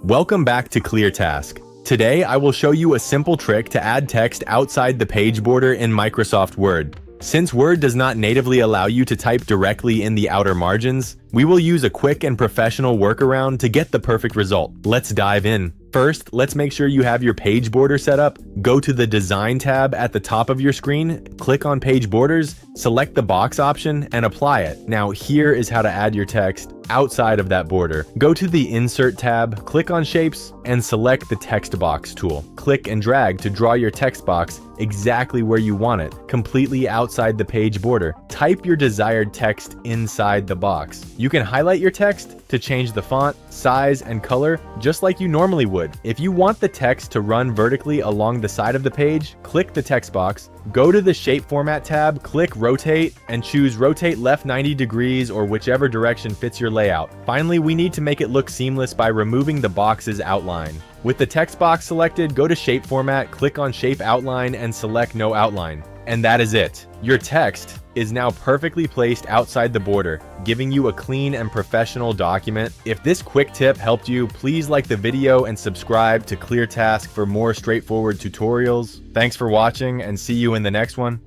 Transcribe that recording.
Welcome back to ClearTask. Today, I will show you a simple trick to add text outside the page border in Microsoft Word. Since Word does not natively allow you to type directly in the outer margins, we will use a quick and professional workaround to get the perfect result. Let's dive in. First, let's make sure you have your page border set up. Go to the Design tab at the top of your screen, click on Page Borders, select the box option, and apply it. Now, here is how to add your text outside of that border. Go to the Insert tab, click on Shapes, and select the Text Box tool. Click and drag to draw your text box exactly where you want it, completely outside the page border. Type your desired text inside the box. You can highlight your text to change the font, size, and color just like you normally would. If you want the text to run vertically along the side of the page, click the text box, go to the Shape Format tab, click Rotate, and choose Rotate left 90 degrees or whichever direction fits your layout. Finally, we need to make it look seamless by removing the box's outline. With the text box selected, go to Shape Format, click on Shape Outline, and select No Outline. And that is it. Your text is now perfectly placed outside the border, giving you a clean and professional document. If this quick tip helped you, please like the video and subscribe to ClearTask for more straightforward tutorials. Thanks for watching and see you in the next one.